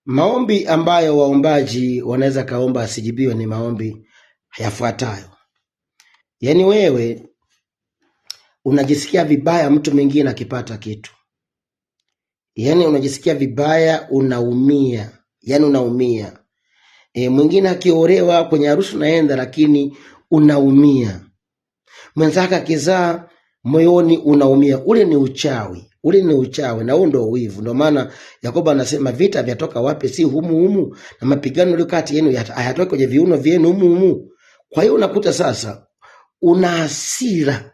Maombi ambayo waombaji wanaweza kaomba asijibiwe ni maombi yafuatayo. Yaani wewe unajisikia vibaya mtu mwingine akipata kitu. Yaani unajisikia vibaya, unaumia. Yaani unaumia. Mwingine akiolewa kwenye harusi naenda lakini unaumia. Mwenzake akizaa moyoni unaumia. Ule ni uchawi. Ule ni uchawi na huo ndio wivu. Ndio maana Yakobo anasema vita vyatoka wapi? Si humu na mapigano yale kati yenu hayatoki kwenye viuno vyenu humu. Kwa hiyo unakuta sasa una hasira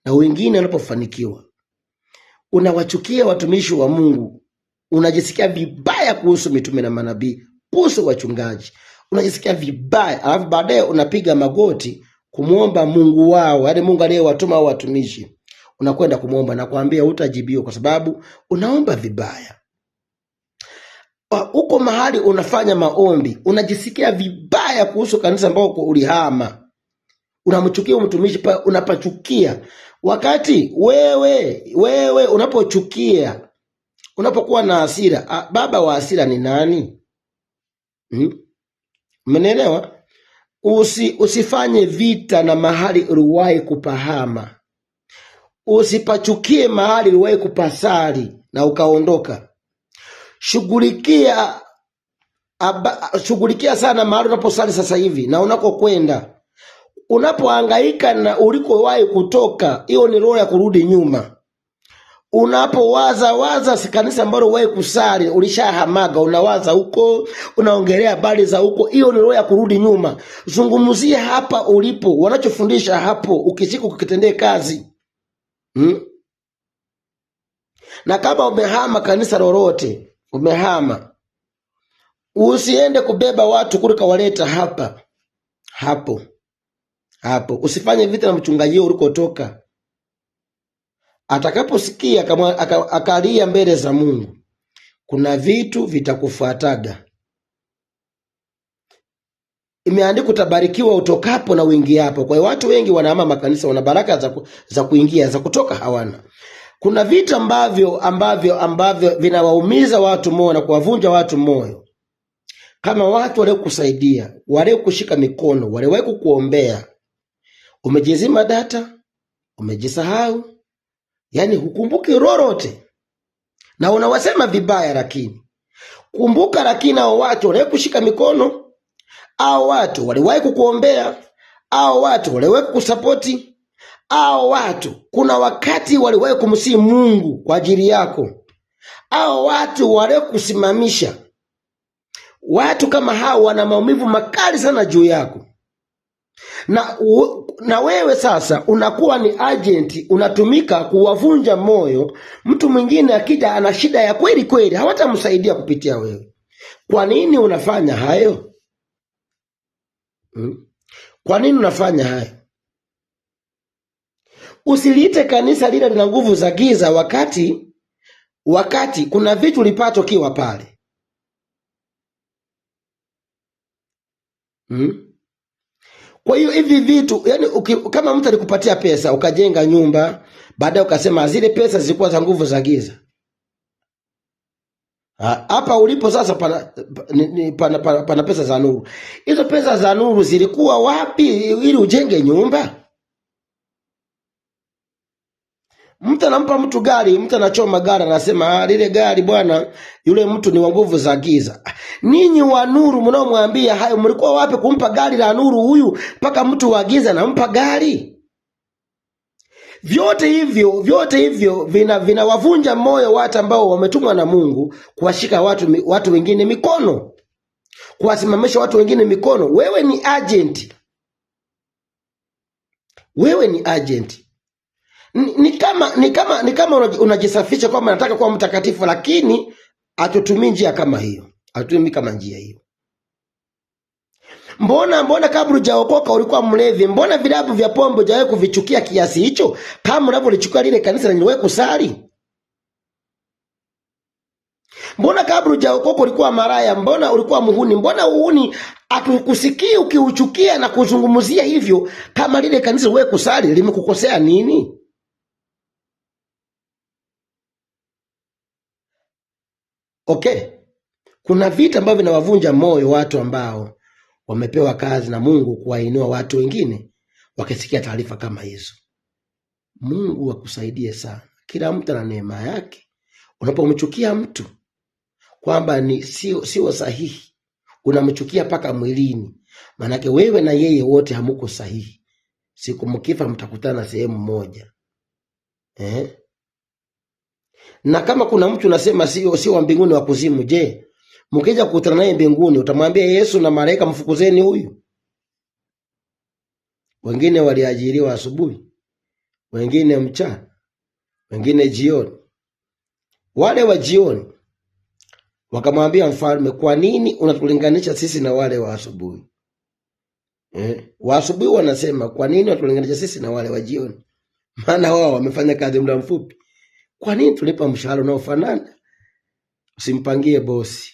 na wengine wanapofanikiwa. Unawachukia watumishi wa Mungu. Unajisikia vibaya kuhusu mitume na manabii, kuhusu wachungaji. Unajisikia vibaya, alafu baadaye unapiga magoti kumuomba Mungu wao, yaani Mungu aliyewatuma hao watumishi. Unakwenda kumuomba na kuambia hutajibiwa kwa sababu unaomba vibaya. Uko mahali unafanya maombi, unajisikia vibaya kuhusu kanisa ambao ulihama. Unamchukia mtumishi pa unapachukia. Wakati wewe unapochukia, unapokuwa na hasira, baba wa hasira ni nani? Umenielewa? Usifanye vita na mahali uliwahi kupahama. Usipachukie mahali uliwahi kupasali na ukaondoka. Shughulikia sana mahali unaposali sasa hivi na unakokwenda. Unapohangaika na ulikowahi kutoka, hiyo ni roho ya kurudi nyuma. Unapowaza kanisa ambalo uwahi kusali, ulishahamaga, unawaza huko, unaongelea habari za huko, hiyo ni roho ya kurudi nyuma. Zungumzia hapa ulipo, wanachofundisha hapo, ukishika ukitendee kazi. Na kama umehama kanisa lolote, umehama, usiende kubeba watu kulika waleta hapo. Usifanye vita na mchungaji ulikotoka. Atakaposikia akalia mbele za Mungu, kuna vitu vitakufuataga. Imeandikwa utabarikiwa utokapo na uingiapo. Kwa hiyo watu wengi wanahama makanisa, wana baraka za kuingia, za kutoka hawana. Kuna vitu ambavyo vinawaumiza watu moyo na kuwavunja watu moyo. Kama watu wale kusaidia, wale kushika mikono, wale kukuombea, umejizima data, umejisahau, yani hukumbuki lolote na unawasema vibaya. Lakini kumbuka, lakini hao watu wale kushika mikono, hao watu waliwahi kukuombea, hao watu waliwahi kukusapoti, hao watu kuna wakati waliwahi kumsihi Mungu kwa ajili yako, hao watu wale kusimamisha. Watu kama hao wana maumivu makali sana juu yako. Na wewe sasa unakuwa ni agent, unatumika kuwavunja moyo. Mtu mwingine akija ana shida ya kweli kweli, hawatamsaidia kupitia wewe. Kwa nini unafanya hayo? Kwa nini unafanya hayo? Usiliite kanisa lile lina nguvu za giza wakati kuna vitu ulipata ukiwa pale. Kwa hiyo hivi vitu, yani kama mtu alikupatia pesa ukajenga nyumba, baadaye ukasema zile pesa zilikuwa za nguvu za giza. Hapa ulipo sasa pana pesa za nuru. Hizo pesa za nuru zilikuwa wapi ili ujenge nyumba? Mtu anampa mtu gari, mtu anachoma gari, anasema lile gari bwana, yule mtu ni wa nguvu za giza. Ninyi wa nuru mnaomwambia hayo, mlikuwa wapi kumpa gari la nuru huyu mpaka mtu wa giza anampa gari? Vyote hivyo vinawavunja moyo watu ambao wametumwa na Mungu kuwashika watu wengine mikono, kuwasimamisha watu wengine mikono. Wewe ni agent. Ni kama unajisafisha kwamba nataka kuwa mtakatifu, lakini hatutumii njia kama hiyo. Hatutumii kama njia hiyo. Mbona kabla hujaokoka ulikuwa mlevi? Mbona vilabu vya pombe hujawahi kuvichukia kiasi hicho kama unavyolichukia lile kanisa na niwewe kusali? Mbona kabla hujaokoka ulikuwa maraya? Mbona ulikuwa muhuni? Mbona uhuni hatukusikii ukiuchukia na kuzungumzia hivyo kama lile kanisa wewe kusali? Limekukosea nini? Okay. Kuna vita ambavyo vinawavunja moyo watu ambao wamepewa kazi na Mungu kuwainua watu wengine wakisikia taarifa kama hizo. Mungu akusaidie sana. Kila mtu ana neema yake. Unapomchukia mtu kwamba ni sio sahihi, unamchukia paka mwilini, manake wewe na yeye wote hamuko sahihi. Siku mkifa mtakutana sehemu moja. Na kama kuna mtu unasema sio wa mbinguni wa kuzimu, je, mkija kukutana naye mbinguni utamwambia Yesu na malaika mfukuzeni huyu? Wengine waliajiriwa asubuhi, wengine mchana, wengine jioni. Wale wa jioni wakamwambia mfalme, kwa nini unatulinganisha sisi na wale wa asubuhi? Wa asubuhi wanasema, kwa nini unatulinganisha sisi na wale wa jioni? Maana wao wamefanya kazi muda mfupi. Kwa nini tulipa mshahara unaofanana? Usimpangie bosi.